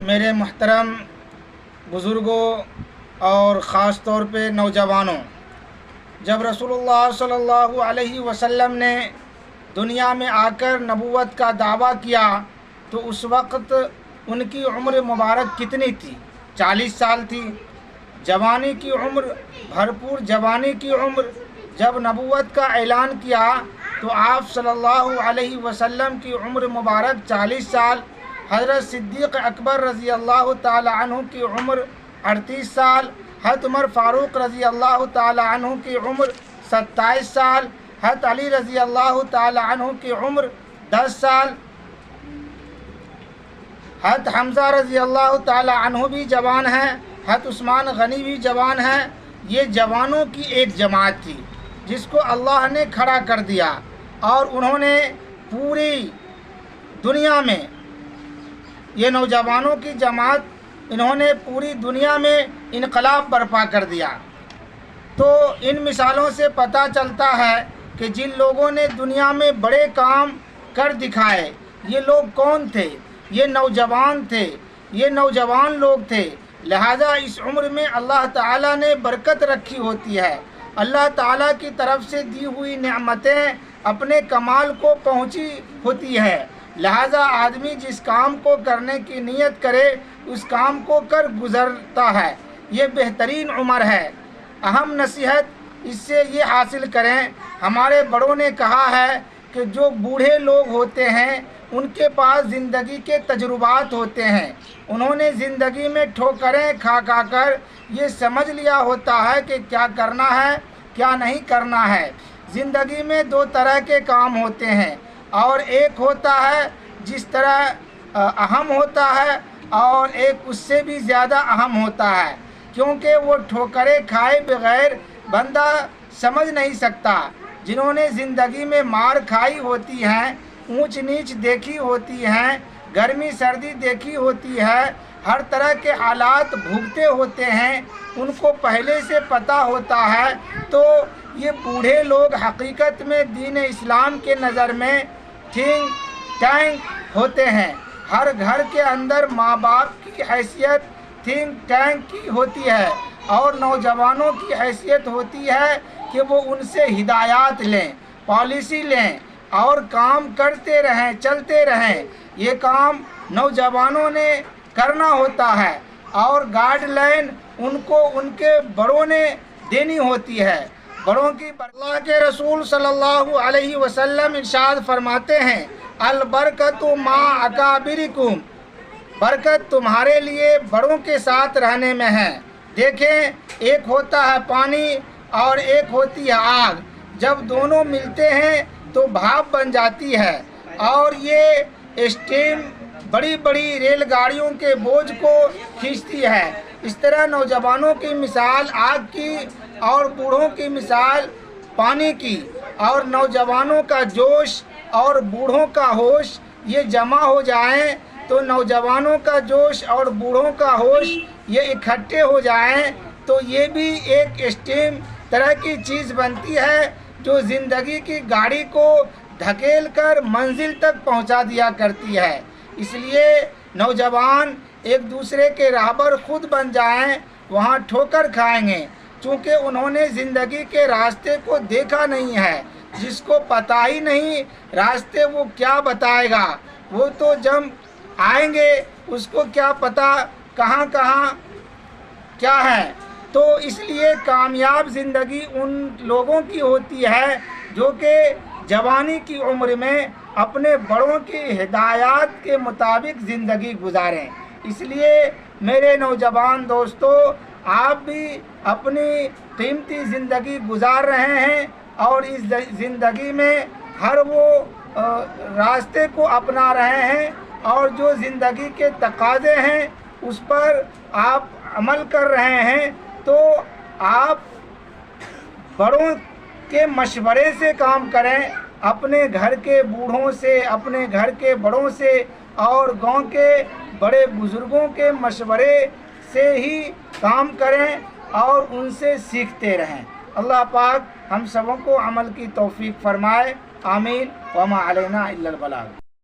मेरे محترم बुज़ुर्गों और ख़ास तौर पे नौजवानों, जब रसूलुल्लाह सल्लल्लाहु अलैहि वसल्लम ने दुनिया में आकर नबूवत का दावा किया तो उस वक़्त उनकी उम्र मुबारक कितनी थी? 40 साल थी। जवानी की उम्र, भरपूर जवानी की उम्र। जब नबूवत का ऐलान किया तो आप सल्लल्लाहु अलैहि वसल्लम की उम्र मुबारक 40 साल, हज़रत सिद्दीक़ अकबर रज़ी अल्लाह ताला अन्हु की उम्र 38 साल, हज़रत उमर फ़ारूक रज़ी अल्लाह ताला अन्हु की उम्र 27 साल, हज़रत अली रज़ी अल्लाह ताला अन्हु की उम्र 10 साल, हज़रत हमज़ा रज़ी अल्लाह ताला अन्हु भी जवान हैं, हज़रत उस्मान गनी भी जवान हैं। ये जवानों की एक जमात थी जिसको अल्लाह ने खड़ा कर दिया और उन्होंने पूरी दुनिया में, ये नौजवानों की जमात, इन्होंने पूरी दुनिया में इनकलाब बर्पा कर दिया। तो इन मिसालों से पता चलता है कि जिन लोगों ने दुनिया में बड़े काम कर दिखाए, ये लोग कौन थे? ये नौजवान थे, ये नौजवान लोग थे। लिहाजा इस उम्र में अल्लाह ताला ने बरकत रखी होती है। अल्लाह ताला की तरफ से दी हुई नेमतें अपने कमाल को पहुँची होती है। लिहाजा आदमी जिस काम को करने की नीयत करे उस काम को कर गुज़रता है। ये बेहतरीन उम्र है। अहम नसीहत इससे ये हासिल करें, हमारे बड़ों ने कहा है कि जो बूढ़े लोग होते हैं उनके पास ज़िंदगी के तजुर्बात होते हैं। उन्होंने ज़िंदगी में ठोकरें खा खा कर ये समझ लिया होता है कि क्या करना है क्या नहीं करना है। ज़िंदगी में दो तरह के काम होते हैं, और एक होता है जिस तरह अहम होता है और एक उससे भी ज़्यादा अहम होता है, क्योंकि वो ठोकरें खाए बगैर बंदा समझ नहीं सकता। जिन्होंने ज़िंदगी में मार खाई होती हैं, ऊंच नीच देखी होती हैं, गर्मी सर्दी देखी होती है, हर तरह के हालात भुगते होते हैं, उनको पहले से पता होता है। तो ये बूढ़े लोग हकीकत में दीन इस्लाम के नज़र में थिंक टैंक होते हैं। हर घर के अंदर माँ बाप की हैसियत थिंक टैंक की होती है और नौजवानों की हैसियत होती है कि वो उनसे हिदायत लें, पॉलिसी लें और काम करते रहें, चलते रहें। ये काम नौजवानों ने करना होता है और गाइडलाइन उनको उनके बड़ों ने देनी होती है। बड़ों की अल्लाह के रसूल सल्लल्लाहु अलैहि वसल्लम इरशाद फरमाते हैं, अल बरकतु मा अकाबिरिकुम, बरकत तुम्हारे लिए बड़ों के साथ रहने में है। देखें, एक होता है पानी और एक होती है आग। जब दोनों मिलते हैं तो भाप बन जाती है और ये स्टीम बड़ी बड़ी रेलगाड़ियों के बोझ को खींचती है। इस तरह नौजवानों की मिसाल आग की और बूढ़ों की मिसाल पानी की, और नौजवानों का जोश और बूढ़ों का होश ये जमा हो जाएं तो नौजवानों का जोश और बूढ़ों का होश ये इकट्ठे हो जाएं तो ये भी एक स्टीम तरह की चीज़ बनती है जो ज़िंदगी की गाड़ी को धकेल कर मंजिल तक पहुंचा दिया करती है। इसलिए नौजवान एक दूसरे के राहबर खुद बन जाएं, वहाँ ठोकर खाएंगे, चूँकि उन्होंने ज़िंदगी के रास्ते को देखा नहीं है। जिसको पता ही नहीं रास्ते वो क्या बताएगा, वो तो जब आएंगे उसको क्या पता कहाँ कहाँ क्या है। तो इसलिए कामयाब ज़िंदगी उन लोगों की होती है जो कि जवानी की उम्र में अपने बड़ों की हिदायत के मुताबिक ज़िंदगी गुजारें। इसलिए मेरे नौजवान दोस्तों, आप भी अपनी कीमती ज़िंदगी गुजार रहे हैं और इस ज़िंदगी में हर वो रास्ते को अपना रहे हैं और जो ज़िंदगी के तकाज़े हैं उस पर आप अमल कर रहे हैं। तो आप बड़ों के मशवरे से काम करें, अपने घर के बूढ़ों से, अपने घर के बड़ों से और गांव के बड़े बुज़ुर्गों के मशवरे से ही काम करें और उनसे सीखते रहें। अल्लाह पाक हम सबों को अमल की तौफीक फरमाए। आमीन। वमा अलैना इल्लल बलाग।